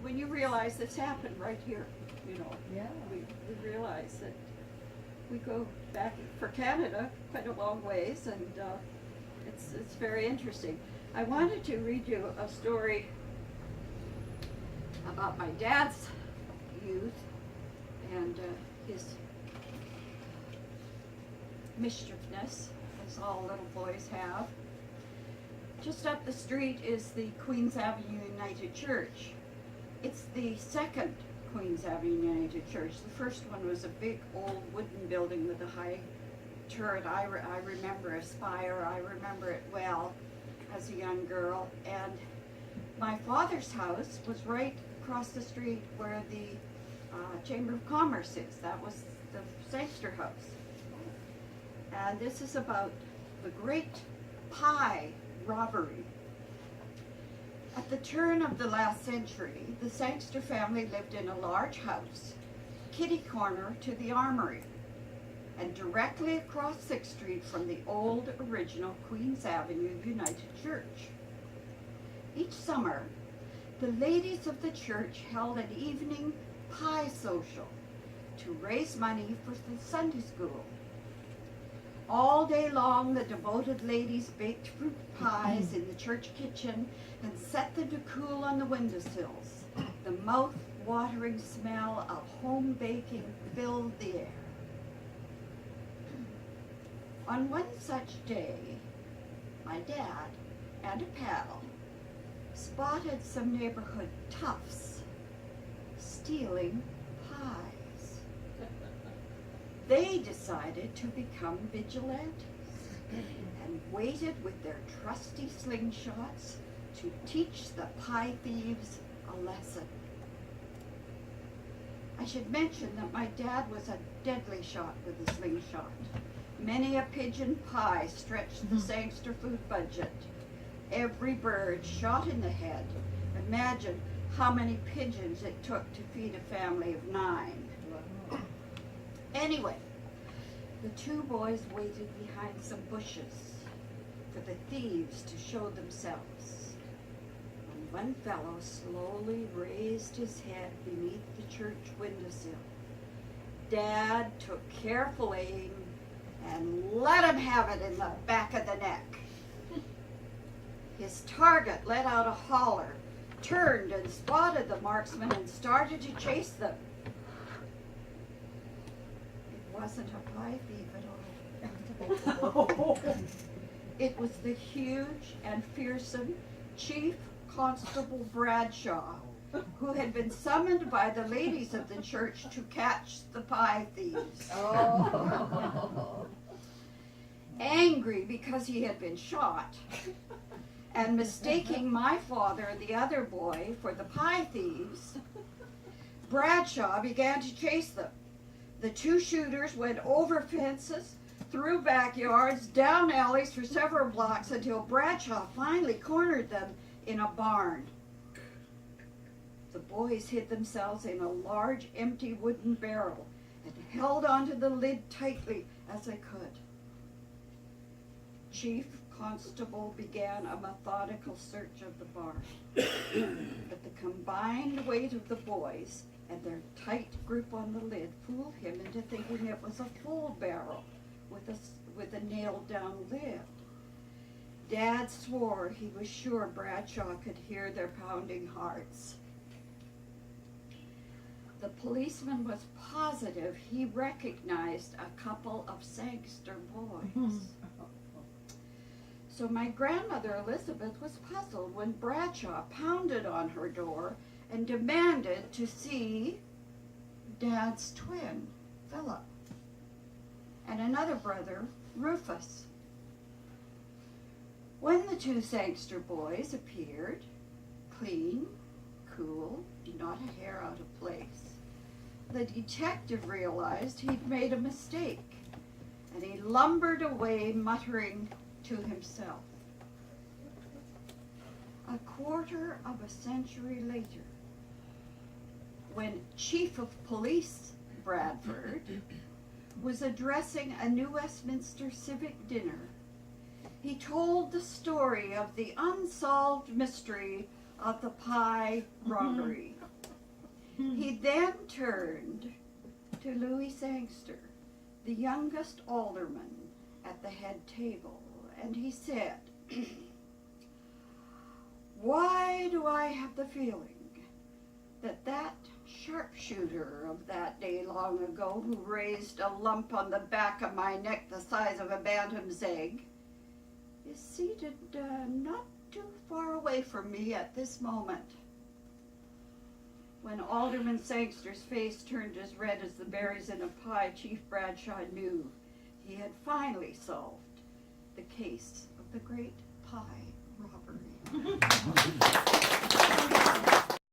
when you realize this happened right here, you know, Yeah. we realize that we go back for Canada quite a long ways, and it's very interesting. I wanted to read you a story about my dad's youth and his mischievousness, as all little boys have. Just up the street is the Queens Avenue United Church. It's the second Queens Avenue United Church. The first one was a big old wooden building with a high turret. I remember a spire. I remember it well as a young girl. And my father's house was right across the street where the Chamber of Commerce is. That was the Sangster House. And this is about the great pie robbery. At the turn of the last century, the Sangster family lived in a large house, kitty corner to the armory, and directly across 6th Street from the old original Queens Avenue United Church. Each summer, the ladies of the church held an evening pie social to raise money for the Sunday school. All day long, the devoted ladies baked fruit pies in the church kitchen and set them to cool on the windowsills. The mouth-watering smell of home baking filled the air. On one such day, my dad and a pal spotted some neighborhood toughs stealing pies. They decided to become vigilantes and waited with their trusty slingshots to teach the pie thieves a lesson. I should mention that my dad was a deadly shot with a slingshot. Many a pigeon pie stretched the Sangster food budget. Every bird shot in the head. Imagine how many pigeons it took to feed a family of 9. Anyway, the two boys waited behind some bushes for the thieves to show themselves. And one fellow slowly raised his head beneath the church windowsill. Dad took careful aim and let him have it in the back of the neck. His target let out a holler, turned and spotted the marksman and started to chase them. It wasn't a pie thief at all. It was the huge and fearsome Chief Constable Bradshaw, who had been summoned by the ladies of the church to catch the pie thieves. Oh. Angry because he had been shot, and mistaking my father and the other boy for the pie thieves, Bradshaw began to chase them. The two shooters went over fences, through backyards, down alleys for several blocks until Bradshaw finally cornered them in a barn. The boys hid themselves in a large empty wooden barrel and held onto the lid tightly as they could. Chief Constable began a methodical search of the barn, but the combined weight of the boys and their tight grip on the lid fooled him into thinking it was a full barrel with a nailed down lid. Dad swore he was sure Bradshaw could hear their pounding hearts. The policeman was positive he recognized a couple of Sangster boys. So my grandmother Elizabeth was puzzled when Bradshaw pounded on her door and demanded to see Dad's twin, Philip, and another brother, Rufus. When the two Sangster boys appeared, clean, cool, not a hair out of place, the detective realized he'd made a mistake, and he lumbered away muttering to himself. A quarter of a century later, when Chief of Police Bradford was addressing a New Westminster civic dinner, he told the story of the unsolved mystery of the pie robbery. He then turned to Louis Sangster, the youngest alderman at the head table, and he said, "Why do I have the feeling that sharpshooter of that day long ago who raised a lump on the back of my neck the size of a bantam's egg is seated not too far away from me at this moment?" When Alderman Sangster's face turned as red as the berries in a pie, Chief Bradshaw knew he had finally solved the case of the great pie robbery.